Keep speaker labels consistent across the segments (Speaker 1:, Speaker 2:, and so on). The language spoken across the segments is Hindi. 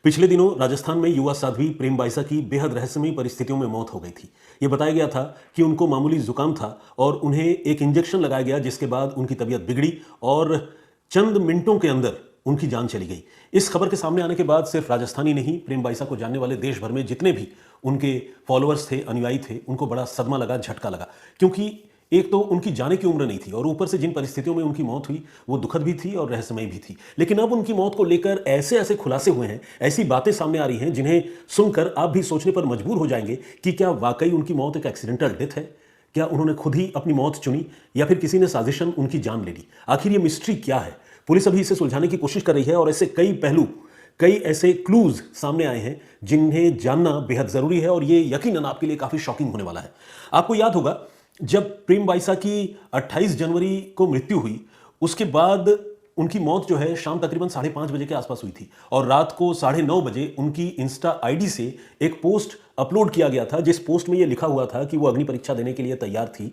Speaker 1: पिछले दिनों राजस्थान में युवा साध्वी प्रेम बाइसा की बेहद रहस्यमयी परिस्थितियों में मौत हो गई थी। ये बताया गया था कि उनको मामूली जुकाम था और उन्हें एक इंजेक्शन लगाया गया, जिसके बाद उनकी तबीयत बिगड़ी और चंद मिनटों के अंदर उनकी जान चली गई। इस खबर के सामने आने के बाद सिर्फ राजस्थान ही नहीं, प्रेम बाइसा को जानने वाले देश भर में जितने भी उनके फॉलोअर्स थे, अनुयायी थे, उनको बड़ा सदमा लगा, झटका लगा। क्योंकि एक तो उनकी जाने की उम्र नहीं थी और ऊपर से जिन परिस्थितियों में उनकी मौत हुई वो दुखद भी थी और रहस्यमयी भी थी। लेकिन अब उनकी मौत को लेकर ऐसे ऐसे खुलासे हुए हैं, ऐसी बातें सामने आ रही हैं जिन्हें सुनकर आप भी सोचने पर मजबूर हो जाएंगे कि क्या वाकई उनकी मौत एक एक्सीडेंटल डेथ है, क्या उन्होंने खुद ही अपनी मौत चुनी या फिर किसी ने साजिशन उनकी जान ले ली। आखिर ये मिस्ट्री क्या है? पुलिस अभी इसे सुलझाने की कोशिश कर रही है और ऐसे कई पहलू, कई ऐसे क्लूज सामने आए हैं जिन्हें जानना बेहद जरूरी है और ये यकीनन आपके लिए काफी शॉकिंग होने वाला है। आपको याद होगा जब प्रेम बाइसा की 28 जनवरी को मृत्यु हुई, उसके बाद उनकी मौत जो है शाम तकरीबन 5:30 बजे के आसपास हुई थी और रात को 9:30 बजे उनकी इंस्टा आईडी से एक पोस्ट अपलोड किया गया था, जिस पोस्ट में यह लिखा हुआ था कि वो अग्नि परीक्षा देने के लिए तैयार थी।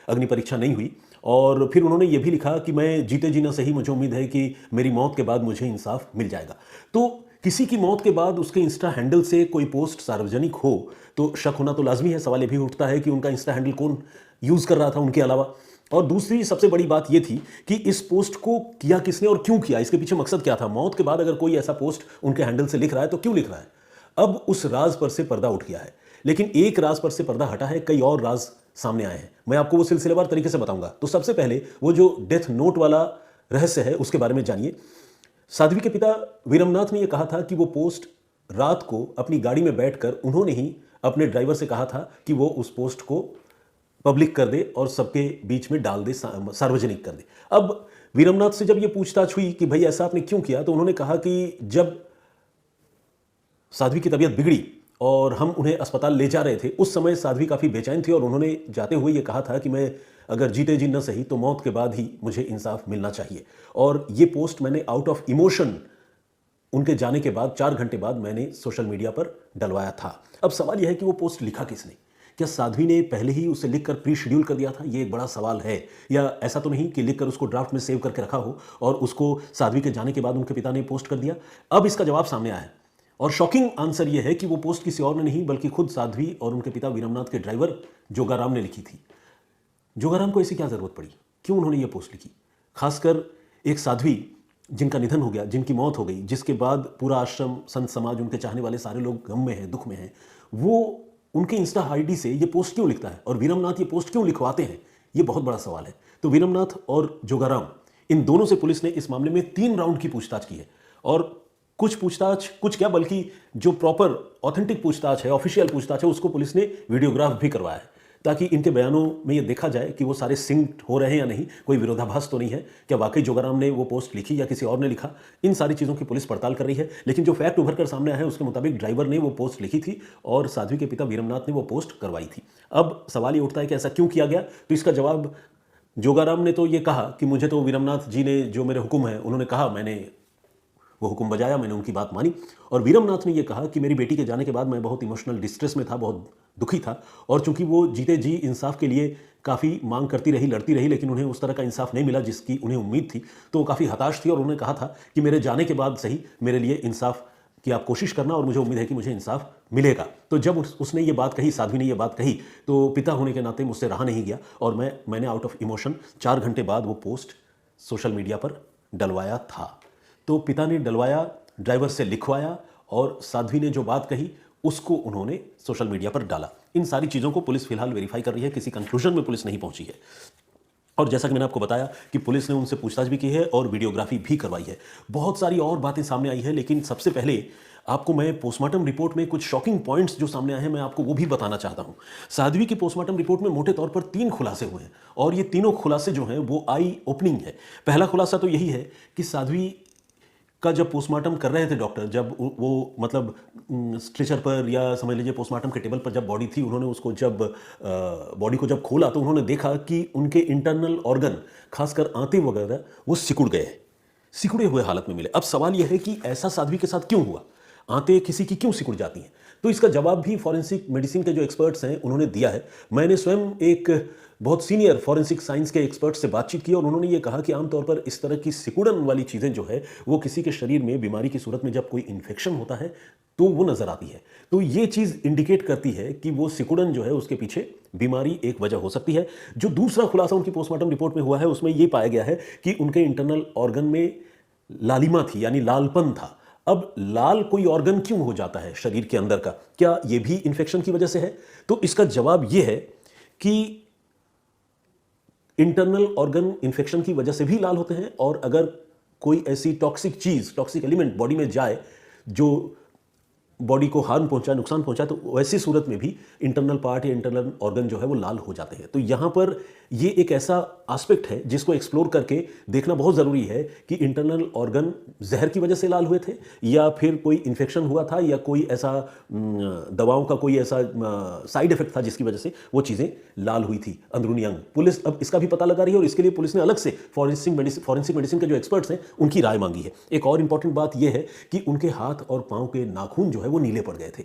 Speaker 1: अग्नि परीक्षा नहीं हुई और फिर उन्होंने ये भी लिखा कि मैं जीते जी ना सही, मुझे उम्मीद है कि मेरी मौत के बाद मुझे इंसाफ मिल जाएगा। तो किसी की मौत के बाद उसके इंस्टा हैंडल से कोई पोस्ट सार्वजनिक हो तो शक होना तो लाजमी है। सवाल ये भी उठता है कि उनका इंस्टा हैंडल कौन यूज कर रहा था उनके अलावा। और दूसरी सबसे बड़ी बात यह थी कि इस पोस्ट को किया किसने और क्यों किया, इसके पीछे मकसद क्या था। मौत के बाद अगर कोई ऐसा पोस्ट उनके हैंडल से लिख रहा है तो क्यों लिख रहा है? अब उस राज पर से पर्दा उठ गया है। लेकिन एक राज पर से पर्दा हटा है, कई और राज सामने आए हैं। मैं आपको वो सिलसिलेवार तरीके से बताऊंगा। तो सबसे पहले वो जो डेथ नोट वाला रहस्य है उसके बारे में जानिए। साध्वी के पिता वीरमनाथ ने यह कहा था कि वो पोस्ट रात को अपनी गाड़ी में बैठकर उन्होंने ही अपने ड्राइवर से कहा था कि वो उस पोस्ट को पब्लिक कर दे और सबके बीच में डाल दे, सार्वजनिक कर दे। अब वीरमनाथ से जब ये पूछताछ हुई कि भाई ऐसा आपने क्यों किया, तो उन्होंने कहा कि जब साध्वी की तबीयत बिगड़ी और हम उन्हें अस्पताल ले जा रहे थे, उस समय साध्वी काफ़ी बेचैन थी और उन्होंने जाते हुए ये कहा था कि मैं अगर जीते जी न सही तो मौत के बाद ही मुझे इंसाफ मिलना चाहिए। और ये पोस्ट मैंने आउट ऑफ इमोशन उनके जाने के बाद 4 घंटे बाद मैंने सोशल मीडिया पर डलवाया था। अब सवाल यह है कि वो पोस्ट लिखा किसने? क्या साध्वी ने पहले ही उसे लिखकर प्री शेड्यूल कर दिया था? ये एक बड़ा सवाल है। या ऐसा तो नहीं कि लिखकर उसको ड्राफ्ट में सेव करके रखा हो और उसको साध्वी के जाने के बाद उनके पिता ने पोस्ट कर दिया? अब इसका जवाब सामने आया है और शॉकिंग आंसर यह है कि वो पोस्ट किसी और ने नहीं बल्कि खुद साध्वी और उनके पिता वीरमनाथ के ड्राइवर जोगाराम ने लिखी थी। जोगाराम को ऐसी क्या जरूरत पड़ी? क्यों उन्होंने ये पोस्ट लिखी? खासकर एक साध्वी जिनका निधन हो गया, जिनकी मौत हो गई, जिसके बाद पूरा आश्रम, संत समाज, उनके चाहने वाले सारे लोग गम में हैं, दुख में हैं, वो उनके इंस्टा आईडी से ये पोस्ट क्यों लिखता है और वीरमनाथ ये पोस्ट क्यों लिखवाते हैं? ये बहुत बड़ा सवाल है। तो वीरमनाथ और जोगाराम, इन दोनों से पुलिस ने इस मामले में 3 राउंड की पूछताछ की है और कुछ पूछताछ, कुछ क्या बल्कि जो प्रॉपर ऑथेंटिक पूछताछ है, ऑफिशियल पूछताछ है, उसको पुलिस ने वीडियोग्राफ भी करवाया है ताकि इनके बयानों में ये देखा जाए कि वो सारे सिंक हो रहे हैं या नहीं, कोई विरोधाभास तो नहीं है, क्या वाकई जोगाराम ने वो पोस्ट लिखी या किसी और ने लिखा। इन सारी चीज़ों की पुलिस पड़ताल कर रही है। लेकिन जो फैक्ट उभर कर सामने आया है उसके मुताबिक ड्राइवर ने वो पोस्ट लिखी थी और साध्वी के पिता वीरमनाथ ने वो पोस्ट करवाई थी। अब सवाल ये उठता है कि ऐसा क्यों किया गया? तो इसका जवाब, जोगाराम ने तो ये कहा कि मुझे तो वीरमनाथ जी ने जो मेरे हुक्म है उन्होंने कहा, मैंने वो हुक्म बजाया, मैंने उनकी बात मानी। और वीरमनाथ ने यह कहा कि मेरी बेटी के जाने के बाद मैं बहुत इमोशनल डिस्ट्रेस में था, बहुत दुखी था और चूंकि वो जीते जी इंसाफ के लिए काफ़ी मांग करती रही, लड़ती रही, लेकिन उन्हें उस तरह का इंसाफ नहीं मिला जिसकी उन्हें उम्मीद थी, तो वो काफ़ी हताश थी और उन्होंने कहा था कि मेरे जाने के बाद सही मेरे लिए इंसाफ की आप कोशिश करना और मुझे उम्मीद है कि मुझे इंसाफ मिलेगा। तो जब उसने ये बात कही, साध्वी ने ये बात कही, तो पिता होने के नाते मुझसे रहा नहीं गया और मैंने आउट ऑफ इमोशन 4 घंटे बाद वो पोस्ट सोशल मीडिया पर डलवाया था। तो पिता ने डलवाया, ड्राइवर से लिखवाया और साध्वी ने जो बात कही उसको उन्होंने सोशल मीडिया पर डाला। इन सारी चीज़ों को पुलिस फिलहाल वेरीफाई कर रही है, किसी कंक्लूजन में पुलिस नहीं पहुंची है। और जैसा कि मैंने आपको बताया कि पुलिस ने उनसे पूछताछ भी की है और वीडियोग्राफी भी करवाई है। बहुत सारी और बातें सामने आई है, लेकिन सबसे पहले आपको मैं पोस्टमार्टम रिपोर्ट में कुछ शॉकिंग पॉइंट्स जो सामने आए हैं मैं आपको वो भी बताना चाहता हूं। साध्वी की पोस्टमार्टम रिपोर्ट में मोटे तौर पर 3 खुलासे हुए हैं और ये तीनों खुलासे जो हैं वो आई ओपनिंग है। पहला खुलासा तो यही है कि साध्वी का जब पोस्टमार्टम कर रहे थे डॉक्टर, जब वो मतलब स्ट्रेचर पर या समझ लीजिए पोस्टमार्टम के टेबल पर जब बॉडी थी, उन्होंने उसको जब बॉडी को जब खोला तो उन्होंने देखा कि उनके इंटरनल ऑर्गन, खासकर आंतें वगैरह, वो सिकुड़ गए, सिकुड़े हुए हालत में मिले। अब सवाल यह है कि ऐसा साध्वी के साथ क्यों हुआ? आंतें किसी की क्यों सिकुड़ जाती हैं? तो इसका जवाब भी फॉरेंसिक मेडिसिन के जो एक्सपर्ट्स हैं उन्होंने दिया है। मैंने स्वयं एक बहुत सीनियर फॉरेंसिक साइंस के एक्सपर्ट से बातचीत की और उन्होंने ये कहा कि आमतौर पर इस तरह की सिकुड़न वाली चीज़ें जो है वो किसी के शरीर में बीमारी की सूरत में जब कोई इन्फेक्शन होता है तो वो नज़र आती है। तो ये चीज़ इंडिकेट करती है कि वो सिकुड़न जो है उसके पीछे बीमारी एक वजह हो सकती है। जो दूसरा खुलासा उनकी पोस्टमार्टम रिपोर्ट में हुआ है उसमें ये पाया गया है कि उनके इंटरनल ऑर्गन में लालिमा थी, यानी लालपन था। अब लाल कोई ऑर्गन क्यों हो जाता है शरीर के अंदर का, क्या ये भी इन्फेक्शन की वजह से है? तो इसका जवाब ये है कि इंटरनल ऑर्गन इन्फेक्शन की वजह से भी लाल होते हैं, और अगर कोई ऐसी टॉक्सिक चीज, टॉक्सिक एलिमेंट बॉडी में जाए जो बॉडी को हार्म पहुंचाए, नुकसान पहुंचाए, तो वैसी सूरत में भी इंटरनल पार्ट या इंटरनल ऑर्गन जो है वो लाल हो जाते हैं। तो यहां पर ये एक ऐसा एस्पेक्ट है जिसको एक्सप्लोर करके देखना बहुत ज़रूरी है कि इंटरनल ऑर्गन जहर की वजह से लाल हुए थे या फिर कोई इन्फेक्शन हुआ था या कोई ऐसा दवाओं का कोई ऐसा साइड इफेक्ट था जिसकी वजह से वो चीज़ें लाल हुई थी अंदरूनी अंग। पुलिस अब इसका भी पता लगा रही है और इसके लिए पुलिस ने अलग से फॉरेंसिक मेडिसिन के जो एक्सपर्ट्स हैं उनकी राय मांगी है। एक और इंपॉर्टेंट बात यह है कि उनके हाथ और पाँव के नाखून जो है वो नीले पड़ गए थे।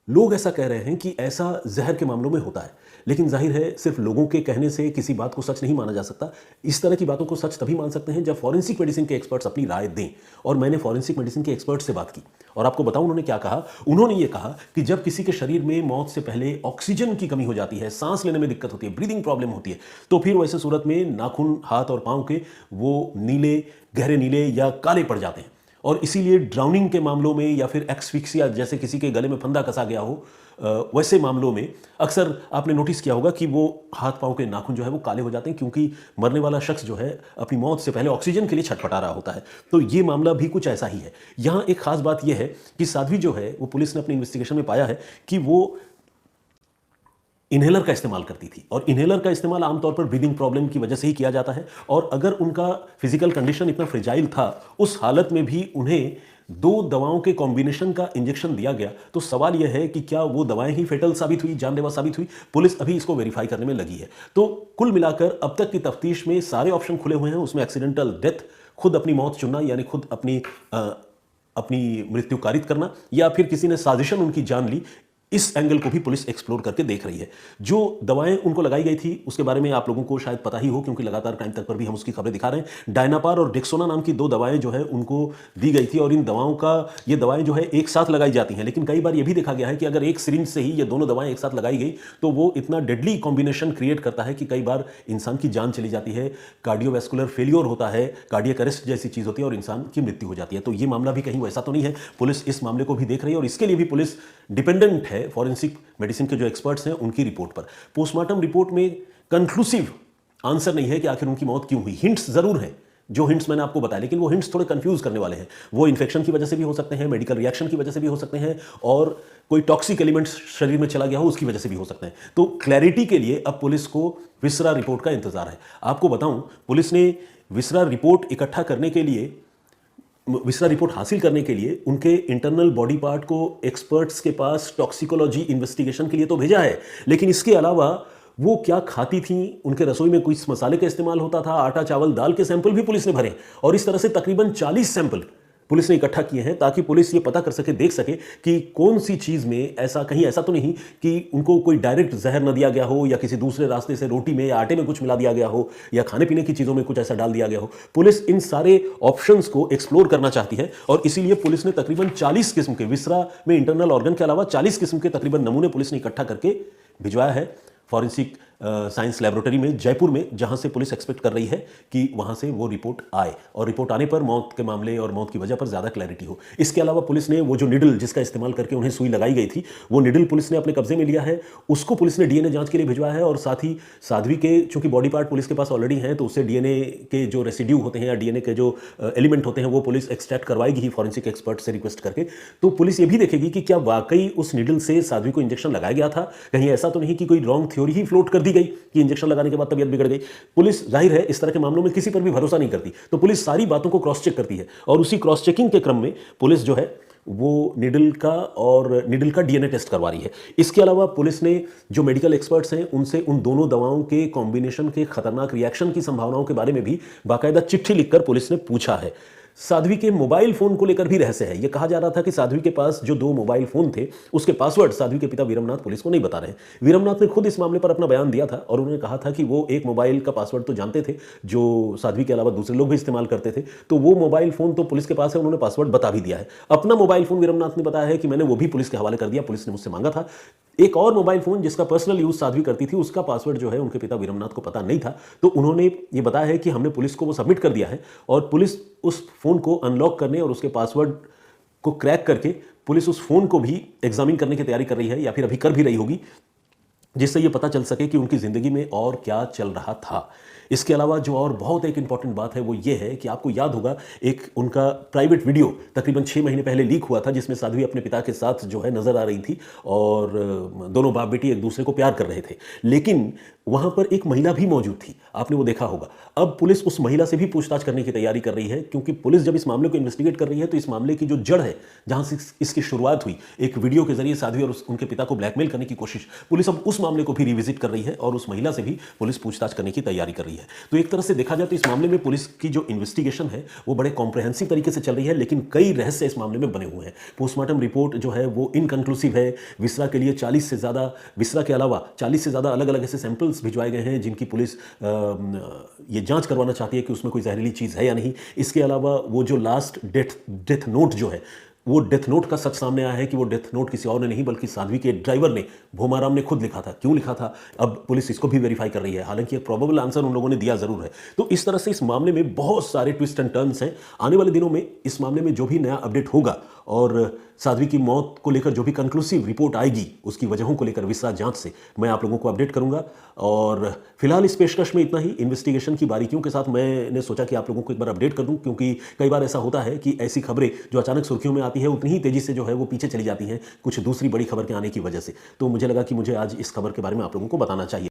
Speaker 1: लोग ऐसा कह रहे हैं कि ऐसा जहर के मामलों में होता है, लेकिन जाहिर है सिर्फ लोगों के कहने से किसी बात को सच नहीं माना जा सकता। इस तरह की बातों को सच तभी मान सकते हैं जब फॉरेंसिक मेडिसिन के एक्सपर्ट्स अपनी राय दें, और मैंने फॉरेंसिक मेडिसिन के एक्सपर्ट से बात की और आपको बताऊं उन्होंने क्या कहा। उन्होंने ये कहा कि जब किसी के शरीर में मौत से पहले ऑक्सीजन की कमी हो जाती है, सांस लेने में दिक्कत होती है, ब्रीदिंग प्रॉब्लम होती है, तो फिर वैसे सूरत में नाखून हाथ और पाँव के वो नीले, गहरे नीले या काले पड़ जाते हैं। और इसीलिए ड्राउनिंग के मामलों में या फिर एक्सफिक्सिया, जैसे किसी के गले में फंदा कसा गया हो, वैसे मामलों में अक्सर आपने नोटिस किया होगा कि वो हाथ पांव के नाखून जो है वो काले हो जाते हैं, क्योंकि मरने वाला शख्स जो है अपनी मौत से पहले ऑक्सीजन के लिए छटपटा रहा होता है। तो ये मामला भी कुछ ऐसा ही है। यहाँ एक खास बात यह है कि साध्वी जो है वो पुलिस ने अपनी इन्वेस्टिगेशन में पाया है कि वो इन्हेलर का इस्तेमाल करती थी, और इन्हेलर का इस्तेमाल आमतौर पर ब्रीदिंग प्रॉब्लम की वजह से ही किया जाता है। और अगर उनका फिजिकल कंडीशन इतना फ्रिजाइल था, उस हालत में भी उन्हें 2 दवाओं के कॉम्बिनेशन का इंजेक्शन दिया गया, तो सवाल यह है कि क्या वो दवाएं ही फेटल साबित हुई, जानलेवा साबित हुई? पुलिस अभी इसको वेरीफाई करने में लगी है। तो कुल मिलाकर अब तक की तफ्तीश में सारे ऑप्शन खुले हुए हैं। उसमें एक्सीडेंटल डेथ, खुद अपनी मौत चुनना, यानी खुद अपनी मृत्यु कारित करना, या फिर किसी ने साजिशन उनकी जान ली, इस एंगल को भी पुलिस एक्सप्लोर करके देख रही है। जो दवाएं उनको लगाई गई थी उसके बारे में आप लोगों को शायद पता ही हो, क्योंकि लगातार क्राइम तक पर भी हम उसकी खबरें दिखा रहे हैं। डायनापार और डेक्सोना नाम की 2 दवाएं जो है उनको दी गई थी, और इन दवाओं का, ये दवाएं जो है एक साथ लगाई जाती हैं, लेकिन कई बार ये भी देखा गया है कि अगर एक सिरिंज से ही ये दोनों दवाएं एक साथ लगाई गई तो वो इतना डेडली कॉम्बिनेशन क्रिएट करता है कि कई बार इंसान की जान चली जाती है, कार्डियोवैस्कुलर फेलियर होता है, कार्डियक अरेस्ट जैसी चीज होती है और इंसान की मृत्यु हो जाती है। तो ये मामला भी कहीं वैसा तो नहीं है। पुलिस इस मामले को भी देख रही है और इसके लिए भी पुलिस डिपेंडेंट है फॉरेंसिक मेडिसिन के जो एक्सपर्ट्स हैं उनकी रिपोर्ट पर। पोस्टमार्टम रिपोर्ट में कंक्लूसिव आंसर नहीं है कि आखिर उनकी मौत क्यों हुई। हिंट्स जरूर हैं, जो हिंट्स मैंने आपको बताया, लेकिन वो हिंट्स थोड़े कंफ्यूज करने वाले हैं। वो इन्फेक्शन की वजह से भी हो सकते हैं, मेडिकल रिएक्शन की वजह से भी हो सकते हैं, और कोई टॉक्सिक एलिमेंट्स शरीर में चला गया हो उसकी वजह से भी हो सकते हैं। तो क्लैरिटी के लिए अब पुलिस को विसरा रिपोर्ट का इंतजार है। आपको बताऊं, पुलिस ने विसरा रिपोर्ट इकट्ठा करने के लिए, विसरा रिपोर्ट हासिल करने के लिए उनके इंटरनल बॉडी पार्ट को एक्सपर्ट्स के पास टॉक्सिकोलॉजी इन्वेस्टिगेशन के लिए तो भेजा है, लेकिन इसके अलावा वो क्या खाती थी, उनके रसोई में कुछ मसाले का इस्तेमाल होता था, आटा चावल दाल के सैंपल भी पुलिस ने भरे, और इस तरह से तकरीबन 40 सैंपल पुलिस ने इकट्ठा किए हैं, ताकि पुलिस ये पता कर सके, देख सके कि कौन सी चीज में ऐसा, कहीं ऐसा तो नहीं कि उनको कोई डायरेक्ट जहर न दिया गया हो, या किसी दूसरे रास्ते से रोटी में या आटे में कुछ मिला दिया गया हो, या खाने पीने की चीजों में कुछ ऐसा डाल दिया गया हो। पुलिस इन सारे ऑप्शंस को एक्सप्लोर करना चाहती है, और इसीलिए पुलिस ने तकरीबन 40 किस्म के, विसरा में इंटरनल ऑर्गन के अलावा 40 किस्म के तकरीबन नमूने पुलिस ने इकट्ठा करके भिजवाया है फॉरेंसिक साइंस लैबोरेटरी में जयपुर में, जहां से पुलिस एक्सपेक्ट कर रही है कि वहां से वो रिपोर्ट आए, और रिपोर्ट आने पर मौत के मामले और मौत की वजह पर ज्यादा क्लैरिटी हो। इसके अलावा पुलिस ने वो जो निडल जिसका इस्तेमाल करके उन्हें सुई लगाई गई थी, वो निडल पुलिस ने अपने कब्जे में लिया है, उसको पुलिस ने डीएनए जांच के लिए भिजवाया है, और साथ ही साध्वी के चूंकि बॉडी पार्ट पुलिस के पास ऑलरेडी हैं, तो उससे डीएनए के जो रेसिड्यू होते हैं या डीएनए के जो एलिमेंट होते हैं वो पुलिस एक्सट्रैक्ट करवाएगी ही फॉरेंसिक एक्सपर्ट से रिक्वेस्ट करके। तो पुलिस ये भी देखेगी कि क्या वाकई उस निडल से साध्वी को इंजेक्शन लगाया गया था, कहीं ऐसा तो नहीं कि कोई रॉन्ग थ्योरी ही फ्लोट कर दी गई कि इंजेक्शन लगाने के बाद तबीयत बिगड़ गई। पुलिस जाहिर है इस तरह के मामलों में किसी पर भी भरोसा नहीं करती, तो पुलिस सारी बातों को क्रॉस चेक करती है, और उसी क्रॉस चेकिंग के क्रम में पुलिस जो है वो निडल का डीएनए टेस्ट करवा रही है। इसके अलावा पुलिस ने जो मेडिकल एक्सपर्ट्स हैं उनसे उन दोनों दवाओं के कॉम्बिनेशन के खतरनाक रिएक्शन की संभावनाओं के बारे में भी बाकायदा चिट्ठी लिखकर पुलिस ने पूछा है। साध्वी के मोबाइल फोन को लेकर भी रहस्य है। यह कहा जा रहा था कि साध्वी के पास जो 2 मोबाइल फोन थे उसके पासवर्ड साध्वी के पिता वीरमनाथ पुलिस को नहीं बता रहे। वीरमनाथ ने खुद इस मामले पर अपना बयान दिया था और उन्होंने कहा था कि वो एक मोबाइल का पासवर्ड तो जानते थे जो साध्वी के अलावा दूसरे लोग भी इस्तेमाल करते थे, तो वो मोबाइल फोन तो पुलिस के पास है, उन्होंने पासवर्ड बता भी दिया है। अपना मोबाइल फोन वीरमनाथ ने बताया है कि मैंने वो भी पुलिस के हवाले कर दिया, पुलिस ने मुझसे मांगा था। एक और मोबाइल फोन जिसका पर्सनल यूज साध्वी करती थी, उसका पासवर्ड जो है उनके पिता वीरमनाथ को पता नहीं था, तो उन्होंने ये बताया है कि हमने पुलिस को वो सबमिट कर दिया है और पुलिस उस फोन को अनलॉक करने और उसके पासवर्ड को क्रैक करके पुलिस उस फोन को भी एग्जामिन करने की तैयारी कर रही है या फिर अभी कर भी रही होगी, जिससे ये पता चल सके कि उनकी जिंदगी में और क्या चल रहा था। इसके अलावा जो और बहुत एक इंपॉर्टेंट बात है वो ये है कि आपको याद होगा एक उनका प्राइवेट वीडियो तकरीबन 6 महीने पहले लीक हुआ था जिसमें साध्वी अपने पिता के साथ जो है नजर आ रही थी और दोनों बाप बेटी एक दूसरे को प्यार कर रहे थे, लेकिन वहां पर एक महिला भी मौजूद थी, आपने वो देखा होगा। अब पुलिस उस महिला से भी पूछताछ करने की तैयारी कर रही है, क्योंकि पुलिस जब इस मामले को इन्वेस्टिगेट कर रही है तो इस मामले की जो जड़ है, जहां से इसकी शुरुआत हुई, एक वीडियो के जरिए साध्वी और उनके पिता को ब्लैकमेल करने की कोशिश, पुलिस अब उस मामले को भी रिविजिट कर रही है और उस महिला से भी पुलिस पूछताछ करने की तैयारी कर रही है। तो एक तरह से देखा जाए तो इस मामले में पुलिस की जो इन्वेस्टिगेशन है वो बड़े कॉम्प्रहेंसिव तरीके से चल रही है, लेकिन कई रहस्य इस मामले में बने हुए हैं। पोस्टमार्टम रिपोर्ट जो है वो इनकंक्लूसिव है। विसरा के लिए 40 से ज्यादा, विसरा के अलावा 40 से ज्यादा अलग अलग ऐसे सैंपल्स भिजवाए गए हैं जिनकी पुलिस ये जांच करवाना चाहती है कि उसमें कोई जहरीली चीज है या नहीं। इसके अलावा वो जो लास्ट डेथ नोट जो है, वो डेथ नोट का सच सामने आया है कि वो डेथ नोट किसी और ने नहीं बल्कि साध्वी के ड्राइवर ने, भोमाराम ने खुद लिखा था। क्यों लिखा था, अब पुलिस इसको भी वेरीफाई कर रही है, हालांकि एक प्रोबेबल आंसर उन लोगों ने दिया जरूर है। तो इस तरह से इस मामले में बहुत सारे ट्विस्ट एंड टर्न्स हैं। आने वाले दिनों में इस मामले में जो भी नया अपडेट होगा और साध्वी की मौत को लेकर जो भी कंक्लूसिव रिपोर्ट आएगी उसकी वजहों को लेकर विस्तार जांच से मैं आप लोगों को अपडेट करूंगा। और फिलहाल इस पेशकश में इतना ही। इन्वेस्टिगेशन की बारीकियों के साथ मैंने सोचा कि आप लोगों को एक बार अपडेट कर दूं, क्योंकि कई बार ऐसा होता है कि ऐसी खबरें जो अचानक सुर्खियों में आती है उतनी ही तेजी से जो है वो पीछे चली जाती हैं कुछ दूसरी बड़ी खबर के आने की वजह से। तो मुझे लगा कि मुझे आज इस खबर के बारे में आप लोगों को बताना चाहिए।